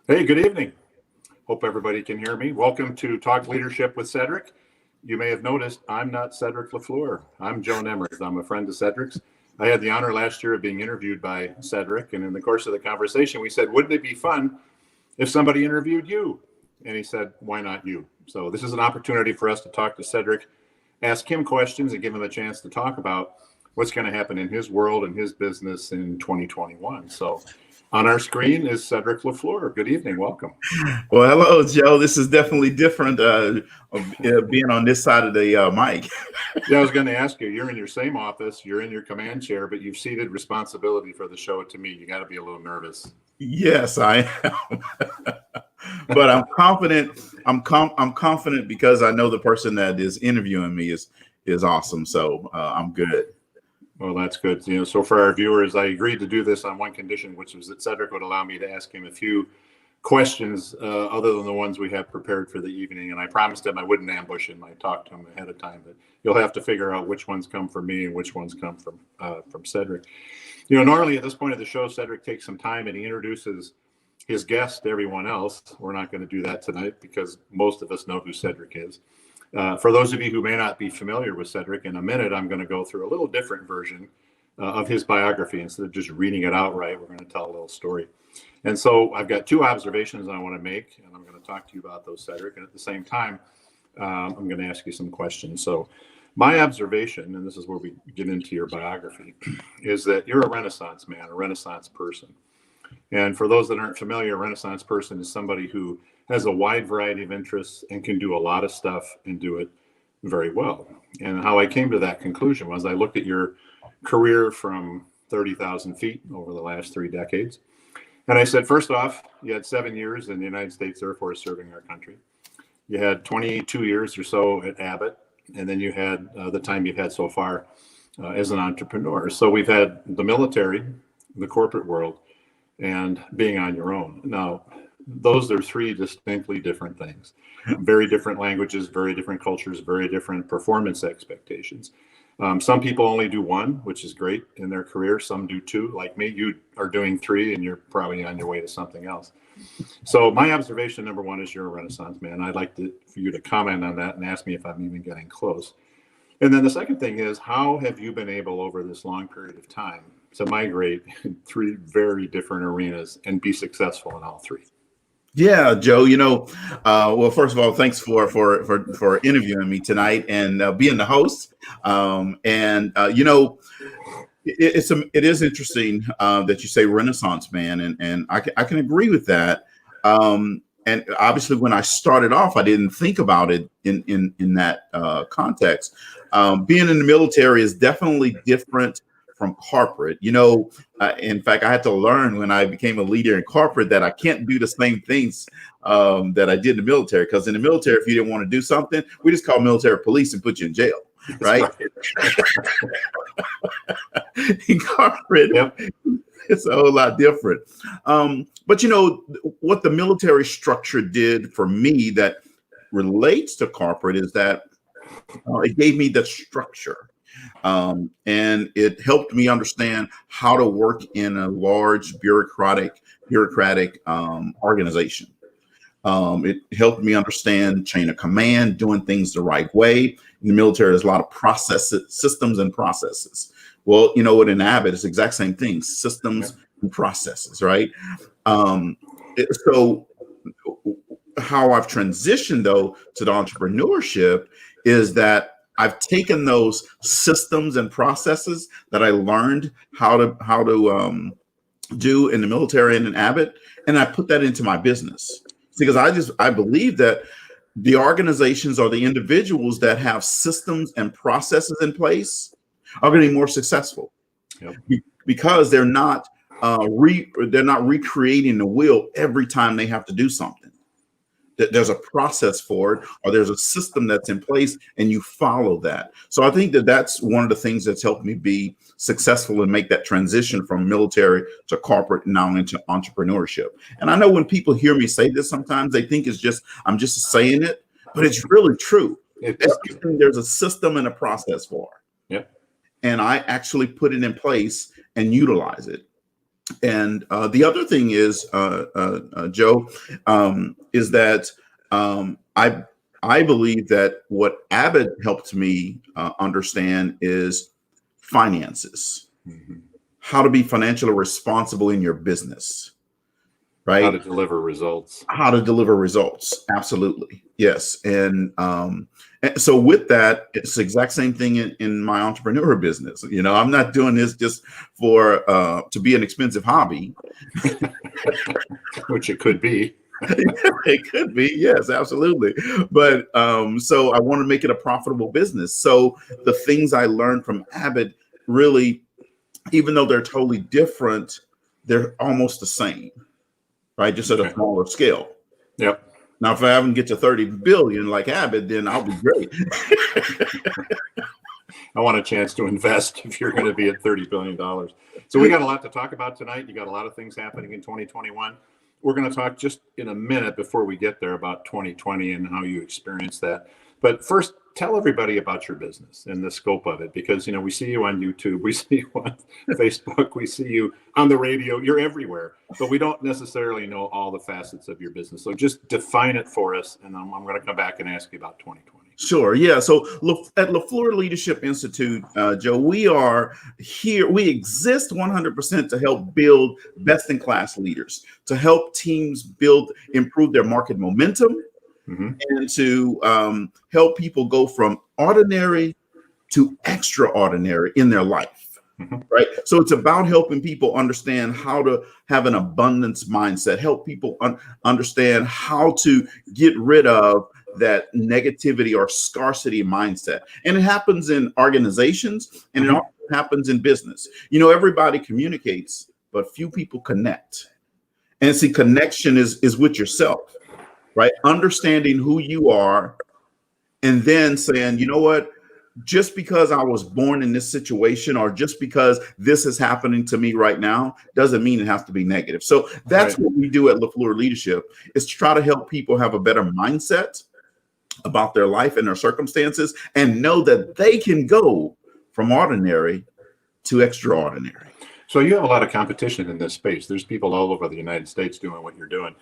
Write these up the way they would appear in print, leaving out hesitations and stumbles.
Hey, good evening. Hope everybody can hear me. Welcome to Talk Leadership with Cedrick. You may have noticed I'm not Cedrick LaFleur. I'm Joe Nemmers. I'm a friend of Cedrick's. I had the honor last year of being interviewed by Cedrick, and in the course of the conversation, we said, wouldn't it be fun if somebody interviewed you? And he said, why not you? So this is an opportunity for us to talk to Cedrick, ask him questions, and give him a chance to talk about what's going to happen in his world and his business in 2021. So on our screen is Cedrick LaFleur. Good evening. Welcome. Well, hello, Joe. This is definitely different being on this side of the mic. Yeah, I was going to ask you, you're in your same office, you're in your command chair, but you've ceded responsibility for the show to me. You got to be a little nervous. Yes, I am. But I'm confident. I'm confident because I know the person that is interviewing me is awesome. So I'm good. Well, that's good. So for our viewers, I agreed to do this on one condition, which was that Cedrick would allow me to ask him a few questions other than the ones we had prepared for the evening. And I promised him I wouldn't ambush him. I talked to him ahead of time, but you'll have to figure out which ones come from me and which ones come from Cedrick. Normally at this point of the show, Cedrick takes some time and he introduces his guest to everyone else. We're not going to do that tonight because most of us know who Cedrick is. For those of you who may not be familiar with Cedrick, in a minute, I'm going to go through a little different version of his biography. Instead of just reading it outright, we're going to tell a little story. And so I've got two observations I want to make, and I'm going to talk to you about those, Cedrick. And at the same time, I'm going to ask you some questions. So my observation, and this is where we get into your biography, is that you're a Renaissance man, a Renaissance person. And for those that aren't familiar, a Renaissance person is somebody who has a wide variety of interests and can do a lot of stuff and do it very well. And how I came to that conclusion was I looked at your career from 30,000 feet over the last 3 decades. And I said, first off, you had 7 years in the United States Air Force serving our country. You had 22 years or so at Abbott. And then you had the time you've had so far as an entrepreneur. So we've had the military, the corporate world, and being on your own. Now, those are 3 distinctly different things. Very different languages, very different cultures, very different performance expectations. Some people only do 1, which is great in their career. Some do 2, like me. You are doing 3, and you're probably on your way to something else. So my observation, number 1, is you're a Renaissance man. I'd like for you to comment on that and ask me if I'm even getting close. And then the second thing is, how have you been able over this long period of time to migrate in 3 very different arenas and be successful in all 3? Yeah, Joe. Well, first of all, thanks for interviewing me tonight and being the host. It is interesting that you say Renaissance man, and I can agree with that. And obviously, when I started off, I didn't think about it in that context. Being in the military is definitely different from corporate. In fact, I had to learn when I became a leader in corporate that I can't do the same things that I did in the military. Because in the military, if you didn't want to do something, we just call military police and put you in jail, right? In corporate, yep. It's a whole lot different. But what the military structure did for me that relates to corporate is that it gave me the structure. And it helped me understand how to work in a large bureaucratic organization. It helped me understand chain of command, doing things the right way. In the military, there's a lot of systems and processes. Well, in Abbott, it's the exact same thing, systems and processes, right? So how I've transitioned, though, to the entrepreneurship is that I've taken those systems and processes that I learned how to do in the military and in Abbott, and I put that into my business. Because I believe that the organizations or the individuals that have systems and processes in place are going to be more successful. Yep. Because they're not recreating the wheel every time they have to do something. There's a process for it, or there's a system that's in place, and you follow that. So I think that's one of the things that's helped me be successful and make that transition from military to corporate, now into entrepreneurship. And I know when people hear me say this, sometimes they think I'm just saying it, but it's really true. There's a system and a process for it. Yep. And I actually put it in place and utilize it. And the other thing is, Joe, is that I believe that what Abbott helped me understand is finances, Mhm. how to be financially responsible in your business, How right? to deliver results. How to deliver results. Absolutely. Yes. And so with that, it's the exact same thing in my entrepreneur business. You know, I'm not doing this just for to be an expensive hobby. Which it could be. It could be, yes, absolutely. But so I want to make it a profitable business. So the things I learned from Abbott really, even though they're totally different, they're almost the same, right? Just at a Okay. smaller scale. Yep. Now, if I haven't get to 30 billion like Abbott, then I'll be great. I want a chance to invest if you're going to be at $30 billion. So we got a lot to talk about tonight. You got a lot of things happening in 2021. We're going to talk just in a minute before we get there about 2020 and how you experience that. But first, tell everybody about your business and the scope of it, because, you know, we see you on YouTube, we see you on Facebook, we see you on the radio, you're everywhere, but we don't necessarily know all the facets of your business. So just define it for us. And I'm going to come back and ask you about 2020. Sure. Yeah. So at LaFleur Leadership Institute, Joe, we are here. We exist 100% to help build best in class leaders, to help teams improve their market momentum, Mm-hmm. and to help people go from ordinary to extraordinary in their life. Mm-hmm. Right. So it's about helping people understand how to have an abundance mindset, help people understand how to get rid of that negativity or scarcity mindset. And it happens in organizations, and it Mm-hmm. also happens in business. You know, everybody communicates, but few people connect. And see, connection is with yourself, right? Understanding who you are, and then saying, you know what? Just because I was born in this situation, or just because this is happening to me right now, doesn't mean it has to be negative. So that's Right. what we do at LaFleur Leadership, is to try to help people have a better mindset about their life and their circumstances, and know that they can go from ordinary to extraordinary. So you have a lot of competition in this space. There's people all over the United States doing what you're doing.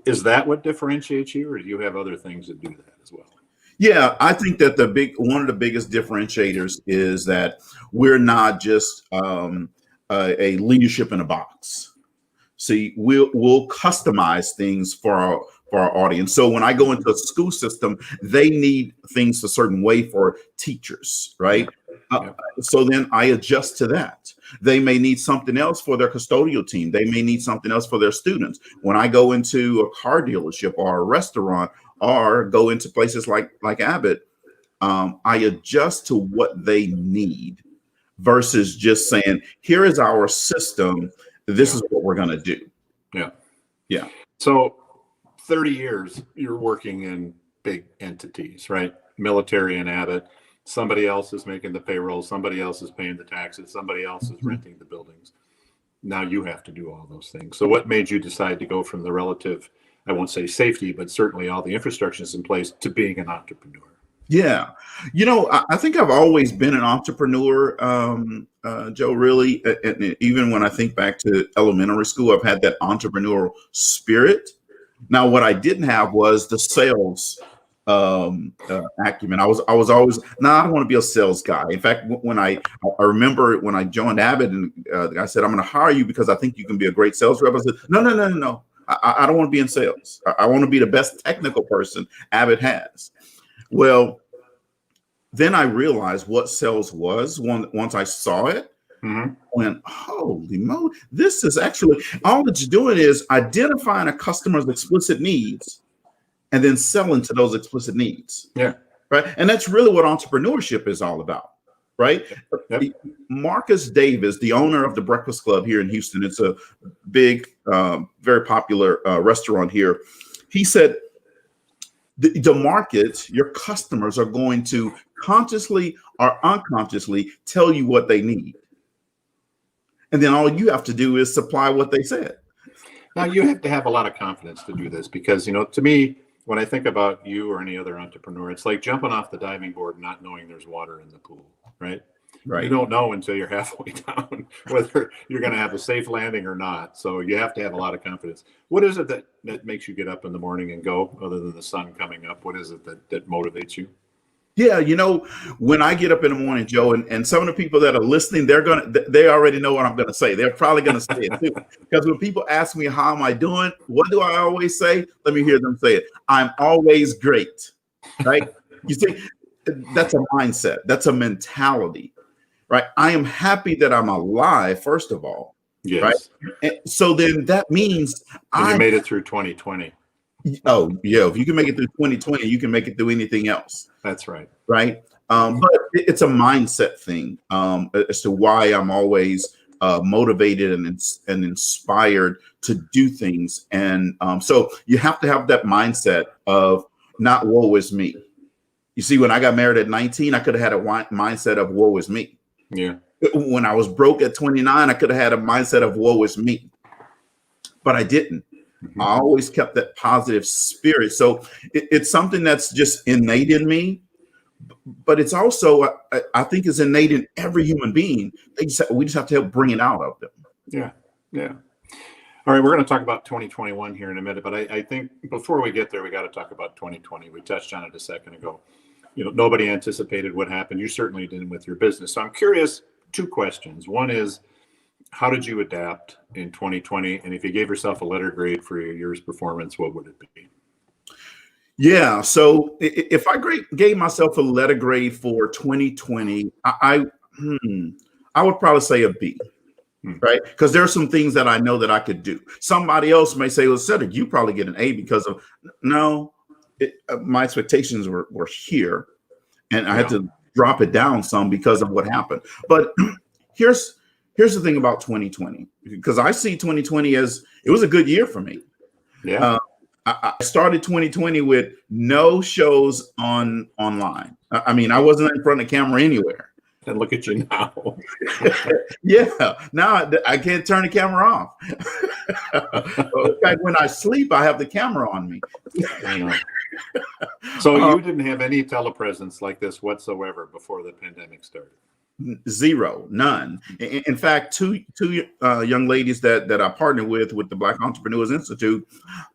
Is that what differentiates you, or do you have other things that do that as well? Yeah, I think that one of the biggest differentiators is that we're not just a leadership in a box. See, we'll customize things for our audience. So when I go into a school system, they need things a certain way for teachers, right? Yeah. So then I adjust to that. They may need something else for their custodial team. They may need something else for their students. When I go into a car dealership or a restaurant, or go into places like Abbott, I adjust to what they need versus just saying, here is our system. This is what we're going to do. Yeah. Yeah. So 30 years, you're working in big entities, right? Military and Abbott. Somebody else is making the payroll. Somebody else is paying the taxes. Somebody else is renting the buildings. Now you have to do all those things. So what made you decide to go from the relative, I won't say safety, but certainly all the infrastructure is in place, to being an entrepreneur? Yeah. You know, I think I've always been an entrepreneur, Joe, really. And even when I think back to elementary school, I've had that entrepreneurial spirit. Now, what I didn't have was the sales acumen. I was always, no, I don't want to be a sales guy. In fact, when I remember when I joined Abbott, and I said, I'm going to hire you because I think you can be a great sales rep. I said, no. I don't want to be in sales. I want to be the best technical person Abbott has. Well, then I realized what sales was once I saw it. Mm-hmm. Went, holy moly, this is actually, all that you're doing is identifying a customer's explicit needs and then selling to those explicit needs. Yeah. Right. And that's really what entrepreneurship is all about. Right. Yep. Marcus Davis, the owner of the Breakfast Club here in Houston, it's a big, very popular restaurant here. He said, the market, your customers are going to consciously or unconsciously tell you what they need. And then all you have to do is supply what they said. Now you have to have a lot of confidence to do this, because, you know, to me, when I think about you or any other entrepreneur, it's like jumping off the diving board, not knowing there's water in the pool, right? Right. You don't know until you're halfway down whether you're going to have a safe landing or not. So you have to have a lot of confidence. What is it that makes you get up in the morning and go, other than the sun coming up? What is it that motivates you? Yeah, when I get up in the morning, Joe, and some of the people that are listening, they already know what I'm gonna say. They're probably gonna say it too. Because when people ask me how am I doing, what do I always say? Let me hear them say it. I'm always great. Right? You see, that's a mindset, that's a mentality, right? I am happy that I'm alive, first of all. Yes. Right. And so then that means and you made it through 2020. Oh, yeah. If you can make it through 2020, you can make it through anything else. That's right. Right. But it's a mindset thing as to why I'm always motivated and inspired to do things. And so you have to have that mindset of not woe is me. You see, when I got married at 19, I could have had a mindset of woe is me. Yeah. When I was broke at 29, I could have had a mindset of woe is me. But I didn't. I always kept that positive spirit. So it's something that's just innate in me, but it's also, I think, is innate in every human being. We just have to help bring it out of them. Yeah. Yeah. All right. We're going to talk about 2021 here in a minute, but I think before we get there, we got to talk about 2020. We touched on it a second ago. Nobody anticipated what happened. You certainly didn't with your business. So I'm curious, two questions. One is, how did you adapt in 2020? And if you gave yourself a letter grade for your year's performance, what would it be? Yeah. So if I gave myself a letter grade for 2020, I would probably say a B. Right. Because there are some things that I know that I could do. Somebody else may say, well, Cedrick, you probably get an A because of my expectations were here. And I had to drop it down some because of what happened. But here's the thing about 2020, because I see 2020 as it was a good year for me. Yeah. I started 2020 with no shows online. I mean, I wasn't in front of camera anywhere. And look at you now. Yeah. Now I can't turn the camera off. In fact, when I sleep, I have the camera on me. So you didn't have any telepresence like this whatsoever before the pandemic started? Zero, none. In fact, two young ladies that I partnered with the Black Entrepreneurs Institute,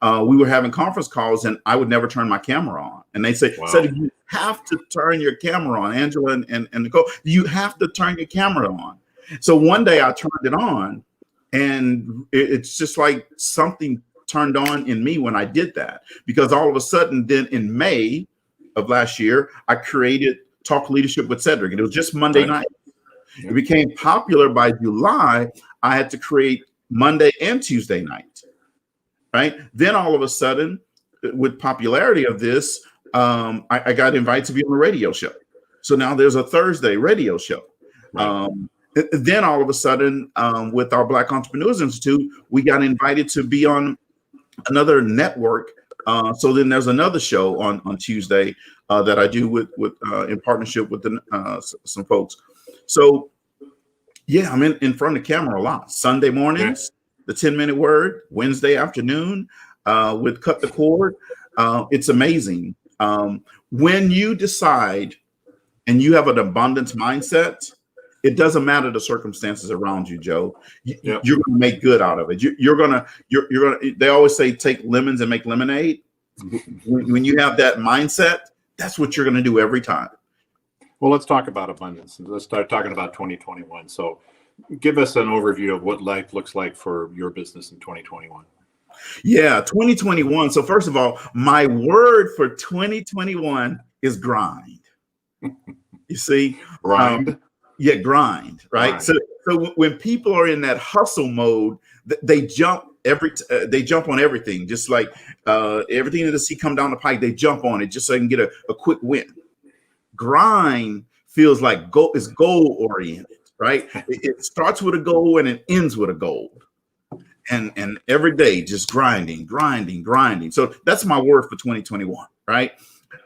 we were having conference calls, and I would never turn my camera on. And they say, wow. Cedrick, you have to turn your camera on. Angela and Nicole, you have to turn your camera on. So one day I turned it on, and it's just like something turned on in me when I did that, because all of a sudden, then in May of last year, I created Talk Leadership with Cedrick, and it was just Monday night. It became popular by July. I had to create Monday and Tuesday night, right? Then all of a sudden, with popularity of this, I got invited to be on a radio show. So now there's a Thursday radio show. Right. Then all of a sudden, with our Black Entrepreneurs Institute, we got invited to be on another network. So then there's another show on Tuesday that I do with in partnership with some folks. So yeah, I'm in front of the camera a lot. Sunday mornings, the 10-minute word. Wednesday afternoon with Cut the Cord. It's amazing. When you decide and you have an abundance mindset, it doesn't matter the circumstances around you, Joe. You're going to make good out of it. You're gonna. They always say take lemons and make lemonade. When you have that mindset, that's what you're going to do every time. Well, let's talk about abundance. Let's start talking about 2021. So, give us an overview of what life looks like for your business in 2021. Yeah, 2021. So first of all, my word for 2021 is grind. You see, grind. Yeah, grind, right? Grind. So when people are in that hustle mode, they jump on everything, just like everything that they see come down the pike, they jump on it just so they can get a quick win. Grind feels like it's goal oriented, right? It starts with a goal and it ends with a goal. And every day just grinding. So that's my word for 2021, right?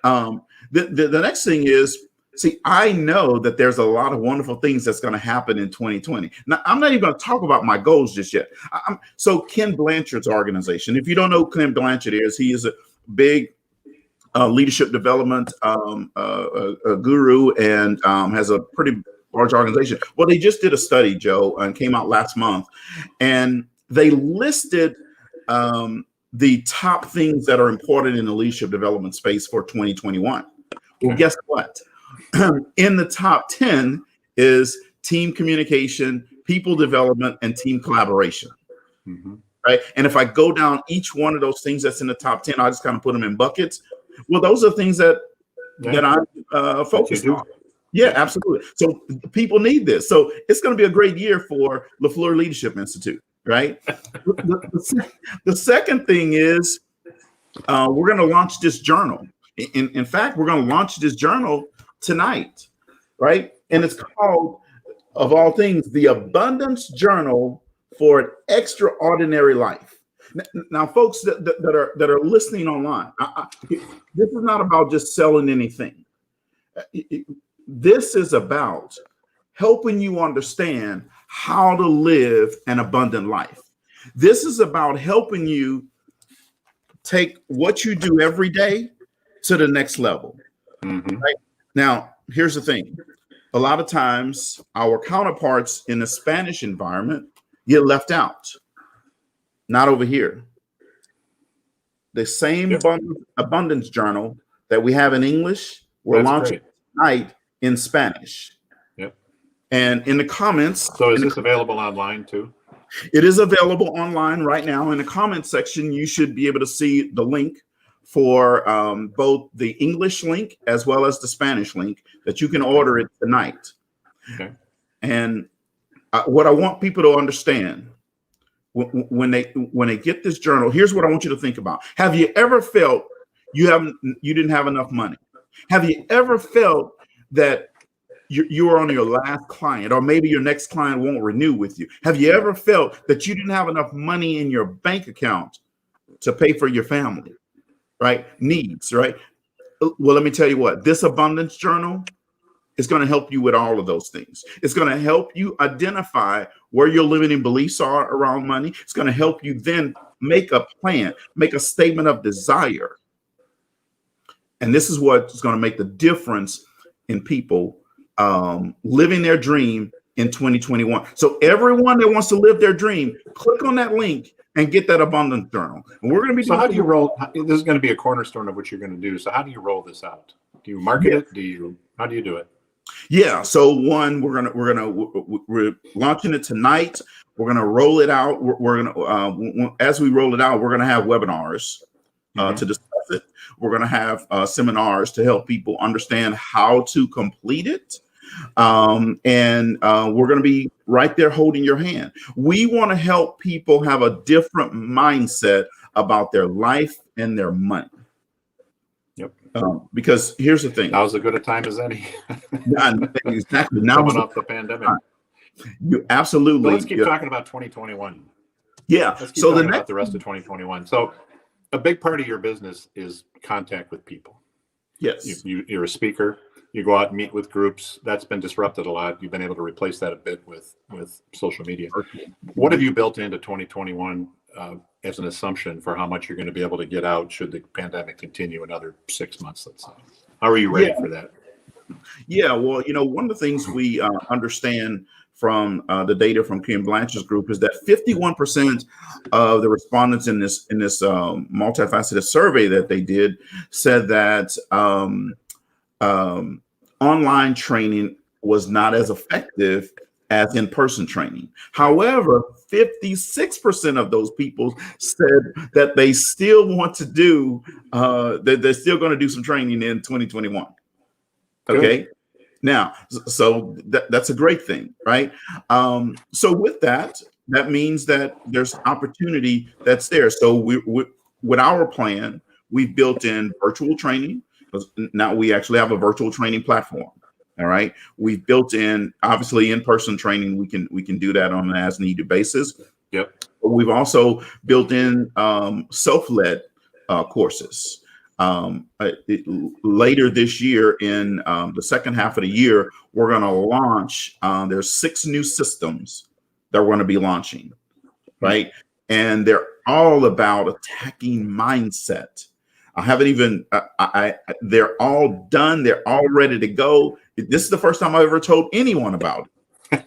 The next thing is, see, I know that there's a lot of wonderful things that's going to happen in 2020. Now, I'm not even going to talk about my goals just yet. So Ken Blanchard's organization, if you don't know who Ken Blanchard is, he is a big leadership development guru and has a pretty large organization. Well, they just did a study, Joe, and came out last month, and they listed the top things that are important in the leadership development space for 2021. Well, guess what? In the top 10 is team communication, people development, and team collaboration. Mm-hmm. Right. And if I go down each one of those things that's in the top 10, I just kind of put them in buckets. Well, those are things that I'm focused on. Yeah, absolutely. So people need this. So it's going to be a great year for LaFleur Leadership Institute. Right. The second thing is we're going to launch this journal. In fact, we're going to launch this journal tonight. Right. And it's called, of all things, the Abundance Journal for an Extraordinary Life. Now, folks that are listening online, this is not about just selling anything. This is about helping you understand how to live an abundant life. This is about helping you take what you do every day to the next level. Mm-hmm. Right? Now, here's the thing. A lot of times our counterparts in the Spanish environment get left out. Not over here. The same abundance journal that we have in English, we're launching tonight in Spanish. Yep. And in the comments. So is this available online too? It is available online right now. In the comments section, you should be able to see the link for both the English link as well as the Spanish link that you can order it tonight. Okay. And what I want people to understand when they get this journal, here's what I want you to think about. Have you ever felt you didn't have enough money? Have you ever felt that you are on your last client, or maybe your next client won't renew with you? Have you ever felt that you didn't have enough money in your bank account to pay for your family, right? Needs, right? Well, let me tell you what, this abundance journal is going to help you with all of those things. It's going to help you identify where your limiting beliefs are around money. It's going to help you then make a plan, make a statement of desire. And this is what's going to make the difference in people living their dream in 2021. So everyone that wants to live their dream, click on that link and get that abundance journal. And we're going to be. So how do you roll? This is going to be a cornerstone of what you're going to do. So how do you roll this out? Do you market it? How do you do it? Yeah. So one, we're launching it tonight. We're going to roll it out. We're going to, as we roll it out, we're going to have webinars to discuss it. We're going to have seminars to help people understand how to complete it. And we're going to be right there holding your hand. We want to help people have a different mindset about their life and their money. Yep. Because here's the thing. Now's as good a time as any. Exactly. Now coming off the pandemic. You absolutely. So let's keep talking about 2021. Yeah. Let's keep talking about the rest of 2021. So a big part of your business is contact with people. Yes. You're a speaker. You go out and meet with groups. That's been disrupted a lot. You've been able to replace that a bit with social media. What have you built into 2021 as an assumption for how much you're going to be able to get out should the pandemic continue another 6 months, let's say? How are you ready for that? Yeah, well, one of the things we understand from the data from Kim Blanchard's group is that 51% of the respondents in this multifaceted survey that they did said that online training was not as effective as in-person training. However, 56% of those people said that they still want to do, that they're still going to do some training in 2021. Okay. Good. Now, so that's a great thing, right? So with that means that there's opportunity that's there. So we with our plan, we've built in virtual training. Now we actually have a virtual training platform. All right. We've built in, obviously, in-person training. We can do that on an as-needed basis. Yep. But we've also built in self-led courses. Later this year, in the second half of the year, we're going to launch. There's 6 new systems that we're going to be launching, right? And they're all about attacking mindset. I haven't even. They're all done. They're all ready to go. This is the first time I've ever told anyone about it.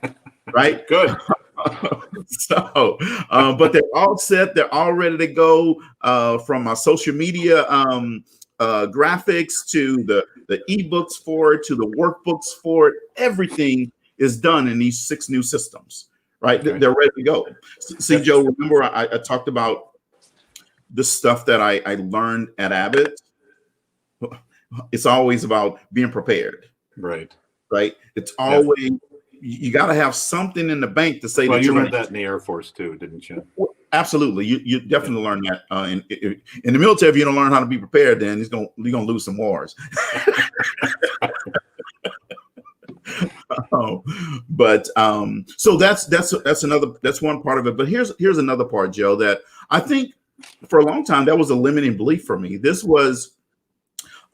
Right? Good. So, but they're all set. They're all ready to go. From my social media graphics to the ebooks for it to the workbooks for it. Everything is done in these 6 new systems. Right? Okay. They're ready to go. See, Joe, remember I talked about the stuff that I learned at Abbott. It's always about being prepared. Right. Right. It's always, you got to have something in the bank to say. Well, that you learned that in the Air Force too, didn't you? Absolutely. You definitely learn that in the military. If you don't learn how to be prepared, then you're gonna lose some wars. But so that's one part of it. But here's another part, Joe, that I think for a long time that was a limiting belief for me. This was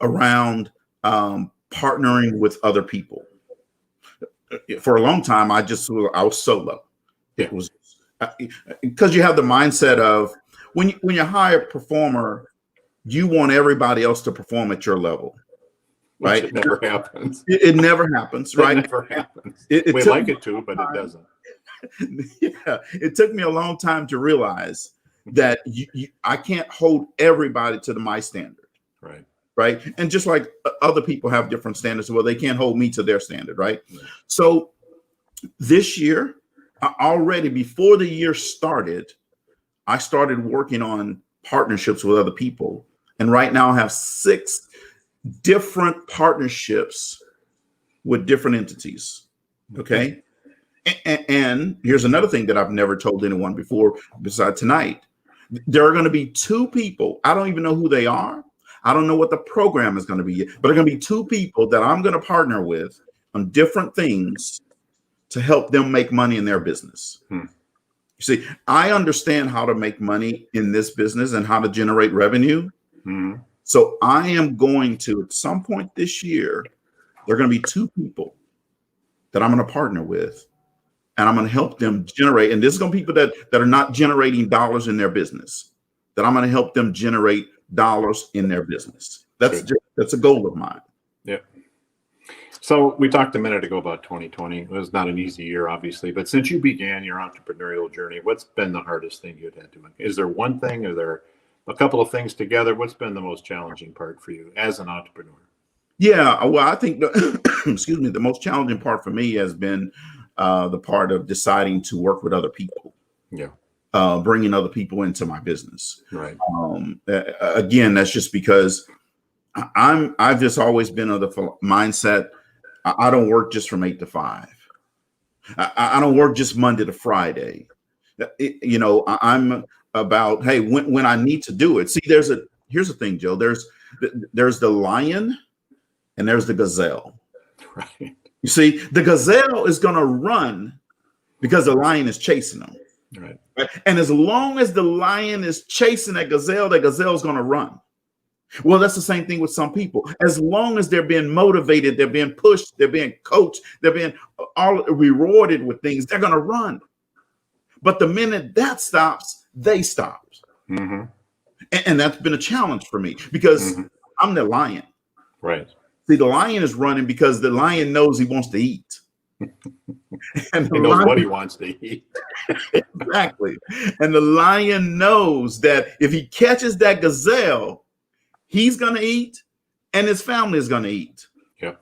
around partnering with other people. For a long time, I was solo. It was because you have the mindset of when you hire a performer, you want everybody else to perform at your level. Right? Which it never happens. It never happens, right? It never happens. We like it to, but it doesn't. Yeah, it took me a long time to realize that I can't hold everybody to my standard. Right. Right. And just like other people have different standards, well, they can't hold me to their standard. Right. So this year, already before the year started, I started working on partnerships with other people. And right now I have 6 different partnerships with different entities. Okay. And here's another thing that I've never told anyone before besides tonight. There are going to be 2 people. I don't even know who they are. I don't know what the program is going to be, but there are going to be 2 people that I'm going to partner with on different things to help them make money in their business. You see, I understand how to make money in this business and how to generate revenue. So I am going to, at some point this year, there are going to be 2 people that I'm going to partner with, and I'm going to help them generate. And this is going to be people that are not generating dollars in their business, that I'm going to help them generate dollars in their business. That's a goal of mine. Yeah. So we talked a minute ago about 2020. It was not an easy year, obviously, but since you began your entrepreneurial journey, what's been the hardest thing you've had to make? Is there one thing? Are there a couple of things together? What's been the most challenging part for you as an entrepreneur? Yeah, well, I think excuse me, the most challenging part for me has been the part of deciding to work with other people. Yeah. Bringing other people into my business. Right. Again, that's just because I've just always been of the mindset. I don't work just from 8 to 5. I don't work just Monday to Friday. I'm about, hey, when I need to do it. See, here's the thing, Joe. There's the lion and there's the gazelle. Right. You see, the gazelle is going to run because the lion is chasing them. Right. And as long as the lion is chasing that gazelle is going to run. Well, that's the same thing with some people. As long as they're being motivated, they're being pushed, they're being coached, they're being all rewarded with things, they're going to run. But the minute that stops, they stop. Mm-hmm. And that's been a challenge for me because I'm the lion. Right. See, the lion is running because the lion knows he wants to eat. And he knows what he wants to eat. Exactly. And the lion knows that if he catches that gazelle, he's going to eat and his family is going to eat. Yeah.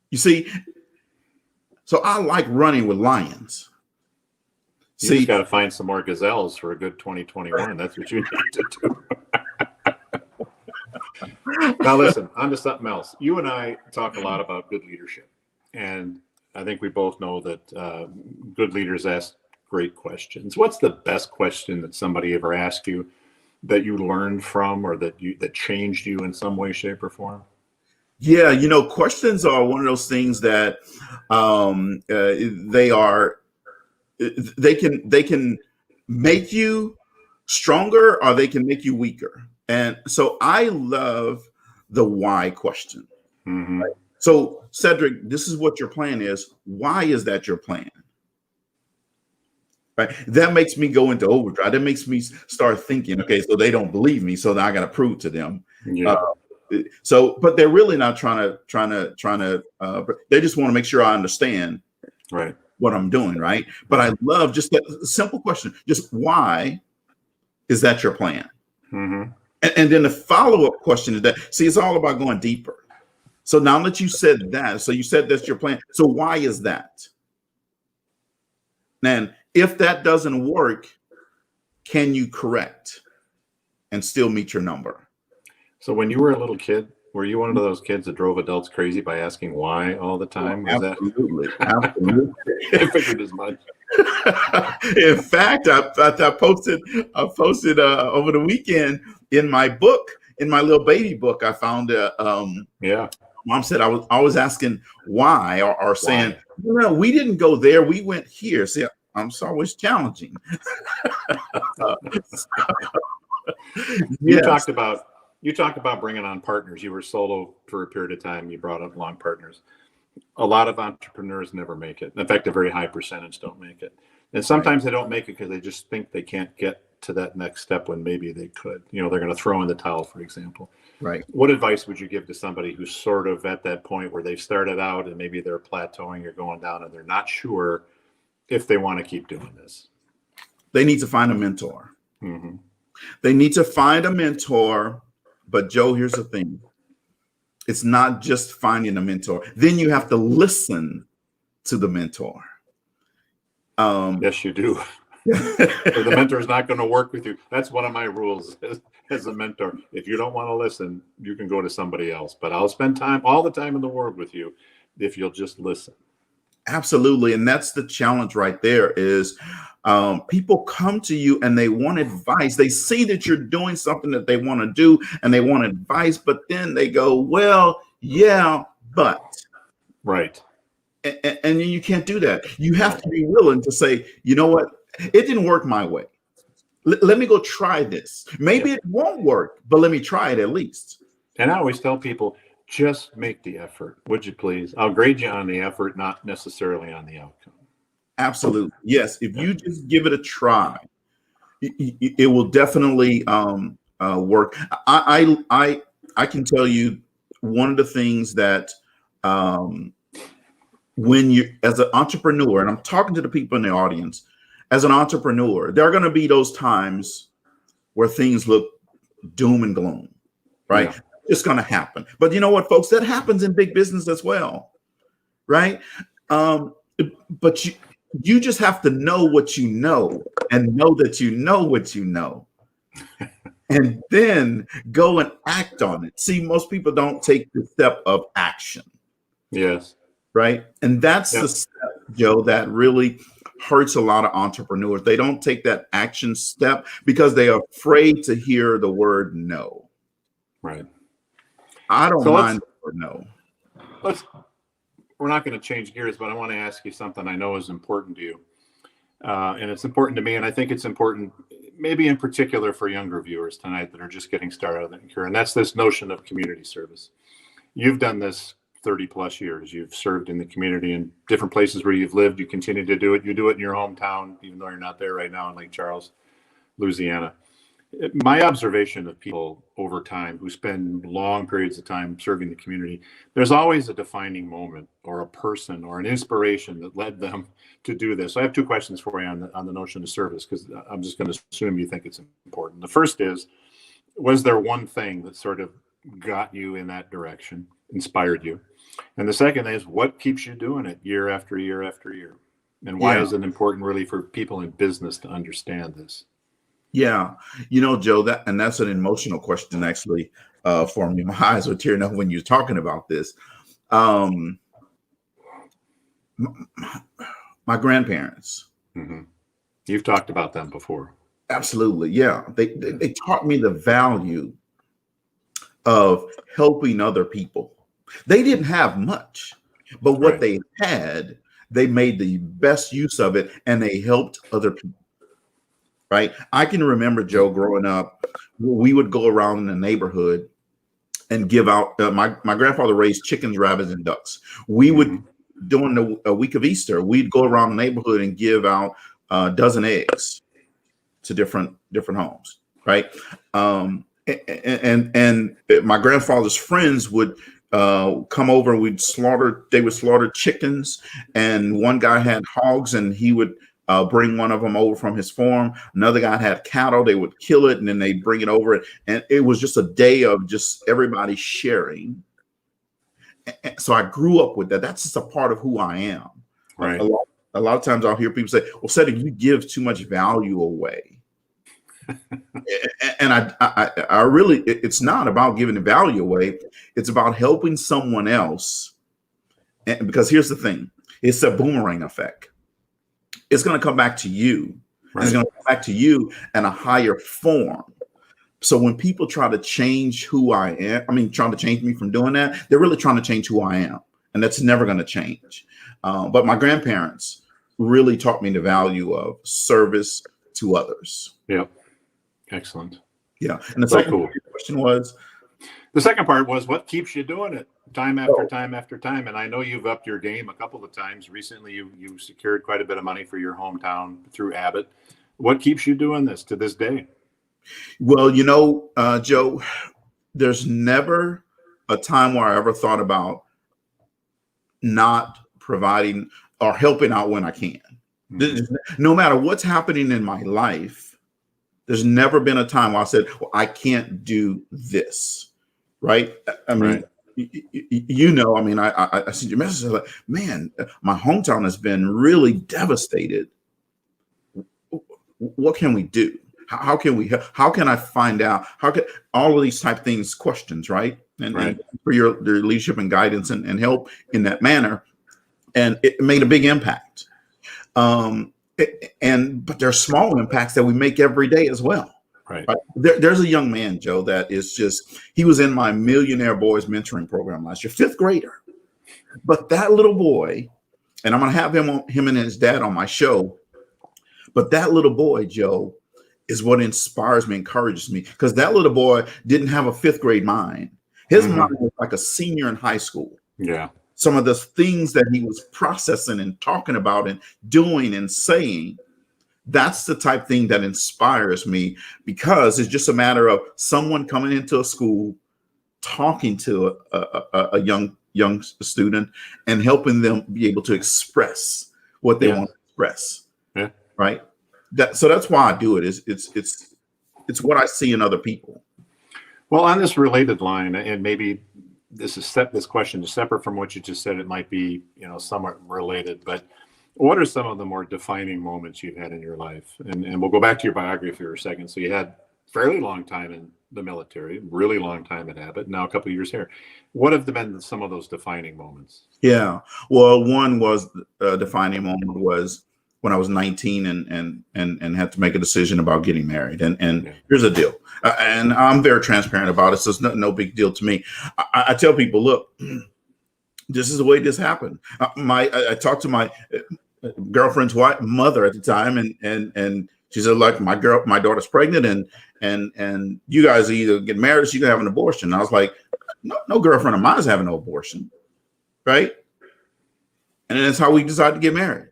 You see, so I like running with lions. You just got to find some more gazelles for a good 2021. That's what you need to do. Now, listen, on to something else. You and I talk a lot about good leadership. And I think we both know that good leaders ask great questions. What's the best question that somebody ever asked you that you learned from or that changed you in some way, shape, or form? Yeah, questions are one of those things that they can make you stronger or they can make you weaker. And so I love the why question. Mm-hmm. Right? So, Cedrick, this is what your plan is. Why is that your plan? Right? That makes me go into overdrive. That makes me start thinking, okay, so they don't believe me, so now I got to prove to them Yeah. So, but they're really not trying to. They just want to make sure I understand Right. what I'm doing, right? But I love just that simple question: just why is that your plan? Mm-hmm. And then the follow-up question is that, see, it's all about going deeper. So now that you said that, so you said that's your plan. So why is that? And if that doesn't work, can you correct and still meet your number? So when you were a little kid, were you one of those kids that drove adults crazy by asking why all the time? Was Absolutely. Absolutely. I figured as much. In fact, I posted over the weekend in my book, in my little baby book, I found Yeah. mom said I was always asking why or saying, Why? no, we didn't go there, we went here. See, I'm so always challenging. You Yes. talked about bringing on partners. You were solo for a period of time. You brought up long partners. A lot of entrepreneurs never make it. In fact, a very high percentage don't make it. And sometimes they don't make it because they just think they can't get to that next step when maybe they could. You know, they're going to throw in the towel, for example. Right. What advice would you give to somebody who's sort of at that point where they've started out and maybe they're plateauing or going down and they're not sure if they want to keep doing this? They need to find a mentor. Mm-hmm. They need to find a mentor. But Joe, here's the thing. It's not just finding a mentor. Then you have to listen to the mentor. Yes, you do. Or the mentor is not going to work with you. That's one of my rules as a mentor. If you don't want to listen, you can go to somebody else. But I'll spend all the time in the world with you if you'll just listen. Absolutely. And that's the challenge right there is people come to you and they want advice. They see that you're doing something that they want to do and they want advice, but then they go, well, yeah, but. Right. And you can't do that. You have to be willing to say, you know what? It didn't work my way. Let me go try this. Maybe it won't work, but let me try it at least. And I always tell people, just make the effort, would you please? I'll grade you on the effort, not necessarily on the outcome. Absolutely. Yes. If you just give it a try, it will definitely work. I can tell you one of the things that when you, as an entrepreneur, and I'm talking to the people in the audience, as an entrepreneur, there are going to be those times where things look doom and gloom, right? Yeah. It's going to happen. But you know what, folks, that happens in big business as well, right? But you just have to know what you know and know that you know what you know. And then go and act on it. See, most people don't take the step of action. Yes. Right. And that's the step, Joe, that really hurts a lot of entrepreneurs. They don't take that action step because they are afraid to hear the word no. Right. I don't mind the word no. We're not going to change gears, but I want to ask you something I know is important to you. And it's important to me. And I think it's important, maybe in particular for younger viewers tonight that are just getting started here. And that's this notion of community service. You've done this 30 plus years. You've served in the community in different places where you've lived. You continue to do it. You do it in your hometown, even though you're not there right now in Lake Charles, Louisiana. My observation of people over time who spend long periods of time serving the community, there's always a defining moment or a person or an inspiration that led them to do this. So I have two questions for you on the notion of service, because I'm just going to assume you think it's important. The first is, was there one thing that sort of got you in that direction, inspired you? And the second is, what keeps you doing it year after year after year? And why is it important really for people in business to understand this? Yeah. You know, Joe, that's an emotional question, actually, for me. My eyes were tearing up when you're talking about this. My grandparents. Mm-hmm. You've talked about them before. Absolutely. Yeah. They taught me the value of helping other people. They didn't have much, but what they had, they made the best use of it, and they helped other people. Right. I can remember, Joe, growing up, we would go around in the neighborhood and give out. My grandfather raised chickens, rabbits, and ducks. We would, during a week of Easter, we'd go around the neighborhood and give out a dozen eggs to different homes. Right. and my grandfather's friends would come over and they would slaughter chickens, and one guy had hogs and he would bring one of them over from his farm. Another guy had cattle, they would kill it and then they'd bring it over, and it was just a day of just everybody sharing. And so I grew up with that. That's just a part of who I am. Right. A lot of times I'll hear people say, well, Cedrick, you give too much value away. And I really, it's not about giving the value away. It's about helping someone else. And because here's the thing, it's a boomerang effect. It's going to come back to you. Right. It's going to come back to you in a higher form. So when people try to change who I am, trying to change me from doing that, they're really trying to change who I am. And that's never going to change. But my grandparents really taught me the value of service to others. Yeah. Excellent. Yeah. And the second question was? The second part was, what keeps you doing it time after time after time? And I know you've upped your game a couple of times. Recently, you secured quite a bit of money for your hometown through Abbott. What keeps you doing this to this day? Well, Joe, there's never a time where I ever thought about not providing or helping out when I can. Mm-hmm. No matter what's happening in my life, there's never been a time where I said, well, I can't do this. Right. I mean, right. I sent you a message like, man, my hometown has been really devastated. What can we do? How can we help? How can I find out? How can all of these type of things, questions, right? And for your leadership and guidance and help in that manner. And it made a big impact. But there are small impacts that we make every day as well. Right. There's a young man, Joe, that is he was in my Millionaire Boys mentoring program last year, 5th grader. But that little boy, and I'm going to have him and his dad on my show. But that little boy, Joe, is what inspires me, encourages me, because that little boy didn't have a 5th grade mind. His mind was like a senior in high school. Yeah. Some of the things that he was processing and talking about and doing and saying, that's the type of thing that inspires me, because it's just a matter of someone coming into a school, talking to a young student and helping them be able to express what they want to express. Yeah. Right. So that's why I do it. It's what I see in other people. Well, on this related line, and maybe this question is separate from what you just said, it might be, somewhat related, but what are some of the more defining moments you've had in your life? And we'll go back to your biography for a second. So you had a fairly long time in the military, really long time at Abbott, now a couple of years here. What have been some of those defining moments? Yeah. Well, one was defining moment was when I was 19 and had to make a decision about getting married. And here's the deal. And I'm very transparent about it. So it's no big deal to me. I tell people, look, this is the way this happened. I talked to my girlfriend's mother at the time, and she said, like, my daughter's pregnant, and you guys either get married or she's gonna have an abortion. And I was like, no girlfriend of mine is having no abortion, right? And that's how we decided to get married.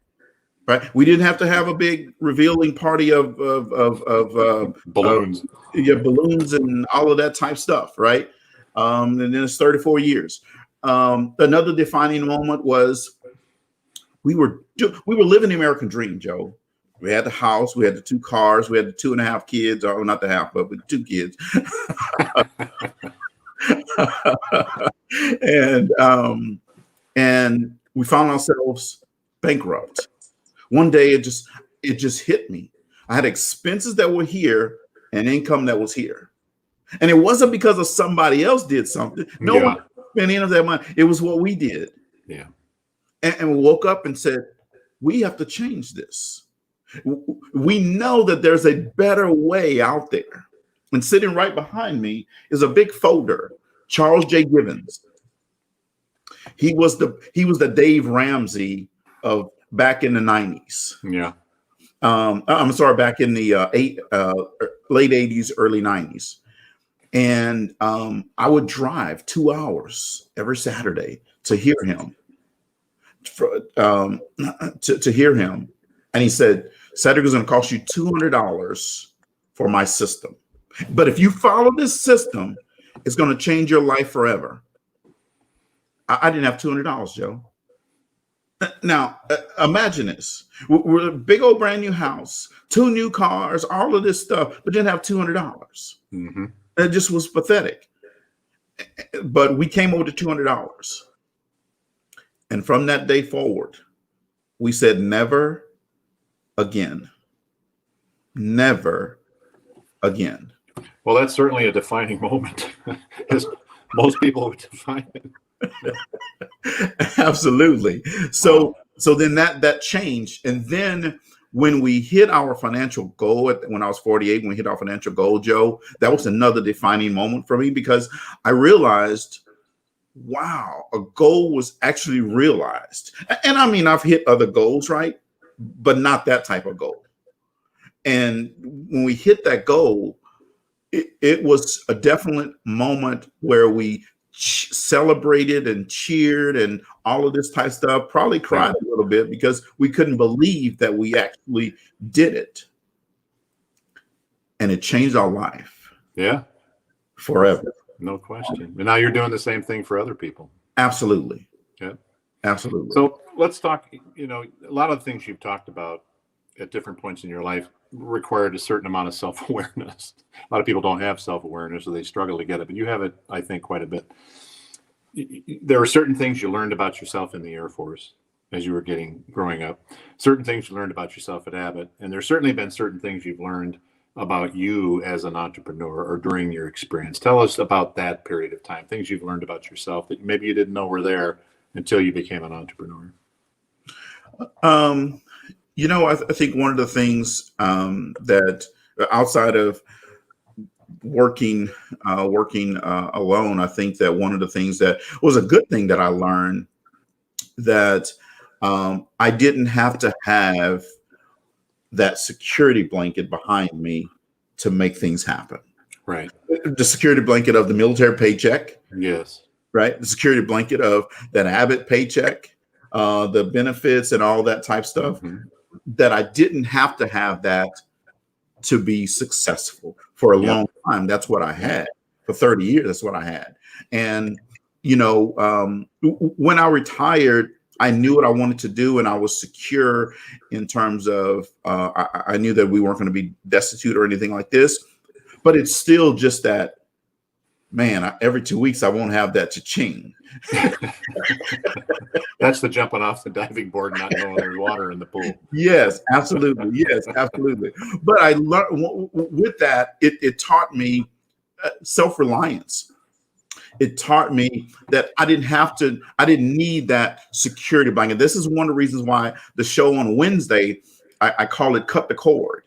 Right, we didn't have to have a big revealing party of balloons, balloons, and all of that type stuff. Right, and then it's 34 years. Another defining moment was we were living the American dream, Joe. We had the house, we had the 2 cars, we had the 2.5 kids, or not the half, but with 2 kids, and we found ourselves bankrupt. One day it just hit me. I had expenses that were here and income that was here. And it wasn't because of somebody else did something. No one spent any of that money. It was what we did. Yeah. And we woke up and said, we have to change this. We know that there's a better way out there. And sitting right behind me is a big folder, Charles J. Givens. He was the Dave Ramsey of back in the 90s. Yeah. I'm sorry, back in the late 80s, early 90s. And I would drive 2 hours every Saturday to hear him. To hear him. And he said, Cedrick is going to cost you $200 for my system. But if you follow this system, it's going to change your life forever. I didn't have $200, Joe. Now, imagine this. We're a big old brand new house, 2 new cars, all of this stuff, but didn't have $200. Mm-hmm. It just was pathetic. But we came over to $200. And from that day forward, we said never again. Never again. Well, that's certainly a defining moment, as most people would define it. Absolutely. So then that changed. And then when we hit our financial goal, when I was 48, when we hit our financial goal, Joe, that was another defining moment for me, because I realized, wow, a goal was actually realized. And I mean, I've hit other goals, right? But not that type of goal. And when we hit that goal, it was a definite moment where we celebrated and cheered and all of this type of stuff, probably cried a little bit because we couldn't believe that we actually did it. And it changed our life. Yeah. Forever. No question. And now you're doing the same thing for other people. Absolutely. Yeah. Absolutely. So let's talk, a lot of the things you've talked about at different points in your life required a certain amount of self-awareness. A lot of people don't have self-awareness, or they struggle to get it, but you have it, I think, quite a bit. There are certain things you learned about yourself in the Air Force as you were growing up, certain things you learned about yourself at Abbott, and there's certainly been certain things you've learned about you as an entrepreneur or during your experience. Tell us about that period of time, things you've learned about yourself that maybe you didn't know were there until you became an entrepreneur. I think one of the things that outside of working alone, I think that one of the things that was a good thing that I learned, that I didn't have to have that security blanket behind me to make things happen. Right. The security blanket of the military paycheck. Yes. Right. The security blanket of that Abbott paycheck, the benefits and all that type stuff. Mm-hmm. That I didn't have to have that to be successful for a long time. That's what I had for 30 years. That's what I had. And, when I retired, I knew what I wanted to do, and I was secure in terms of I knew that we weren't going to be destitute or anything like this. But it's still just that, man, every 2 weeks I won't have that cha-ching. That's the jumping off the diving board, not knowing there's water in the pool. Yes, absolutely. Yes, absolutely. But I learned with that, it taught me self-reliance. It taught me that I didn't need that security blanket. This is one of the reasons why the show on Wednesday, I call it Cut the Cord.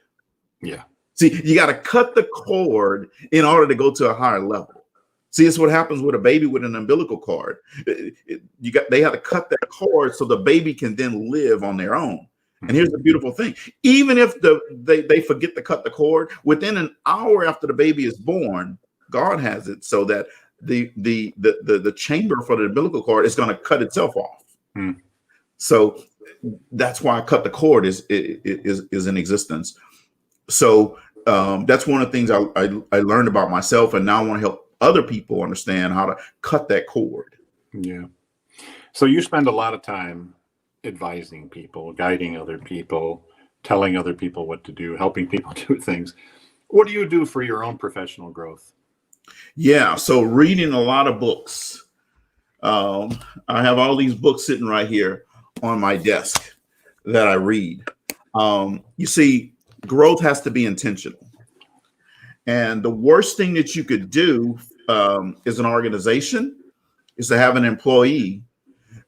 Yeah. See, you got to cut the cord in order to go to a higher level. See, it's what happens with a baby with an umbilical cord. They have to cut that cord so the baby can then live on their own. And here's the beautiful thing: even if they forget to cut the cord, within an hour after the baby is born, God has it so that the chamber for the umbilical cord is going to cut itself off. So that's why cut the cord is in existence. So that's one of the things I learned about myself, and now I want to help other people understand how to cut that cord. Yeah. So you spend a lot of time advising people, guiding other people, telling other people what to do, helping people do things. What do you do for your own professional growth? Yeah. So reading a lot of books. I have all these books sitting right here on my desk that I read. You see, growth has to be intentional. And the worst thing that you could do as an organization is to have an employee,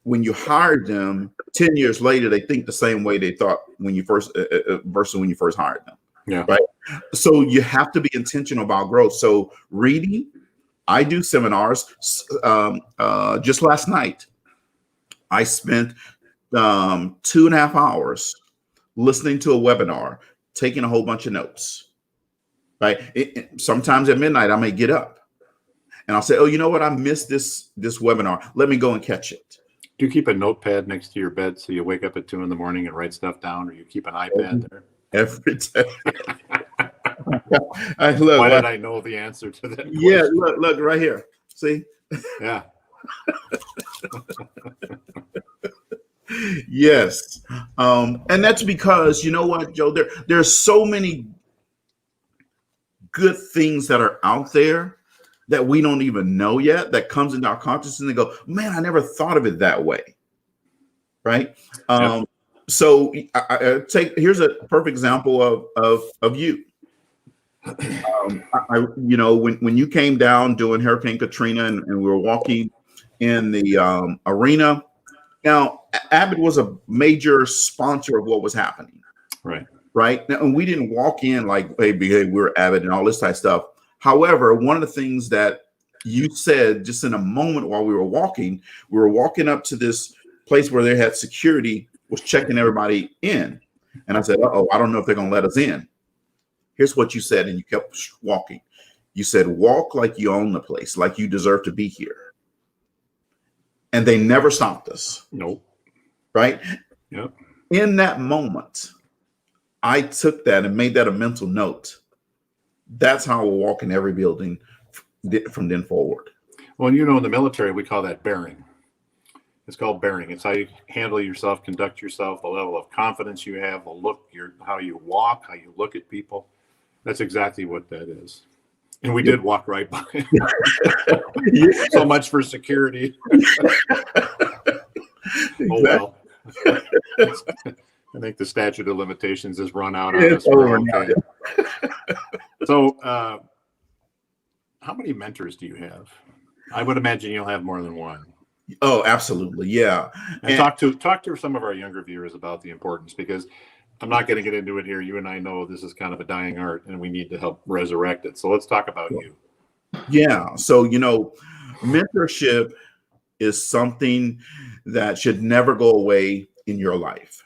when you hired them, 10 years later, they think the same way they thought when you first versus when you first hired them. Yeah. Right. So you have to be intentional about growth. So reading, I do seminars. Just last night, I spent 2.5 hours listening to a webinar, taking a whole bunch of notes. Right. Sometimes at midnight, I may get up and I'll say, oh, you know what? I missed this webinar. Let me go and catch it. Do you keep a notepad next to your bed so you wake up at 2 a.m. and write stuff down, or you keep an iPad there? Every day. Look, Why did I know the answer to that yeah, question? look right here. See? Yeah. Yes. And that's because you know what, Joe, there's so many good things that are out there that we don't even know yet that comes into our consciousness and they go, man, I never thought of it that way. Right. Yep. So here's a perfect example of you. You know, when you came down doing Hurricane Katrina and we were walking in the arena. Now, Abbott was a major sponsor of what was happening. Right. Right. Now, and we didn't walk in like, hey, we're Abbott and all this type of stuff. However, one of the things that you said just in a moment while we were walking up to this place where they had security was checking everybody in. And I said, uh-oh, I don't know if they're going to let us in. Here's what you said. And you kept walking. You said, walk like you own the place, like you deserve to be here. And they never stopped us. Nope. Right. Yep. In that moment, I took that and made that a mental note. That's how we'll walk in every building from then forward. Well, you know, in the military, we call that bearing. It's called bearing. It's how you handle yourself, conduct yourself, the level of confidence you have, the look, how you walk, how you look at people. That's exactly what that is. And we did walk right by. So much for security. Oh, well. I think the statute of limitations has run out on us. We're okay. So, how many mentors do you have? I would imagine you'll have more than one. Oh, absolutely. Yeah. And talk to some of our younger viewers about the importance, because I'm not going to get into it here. You and I know this is kind of a dying art and we need to help resurrect it. So let's talk about you. Yeah. So, you know, mentorship is something that should never go away in your life.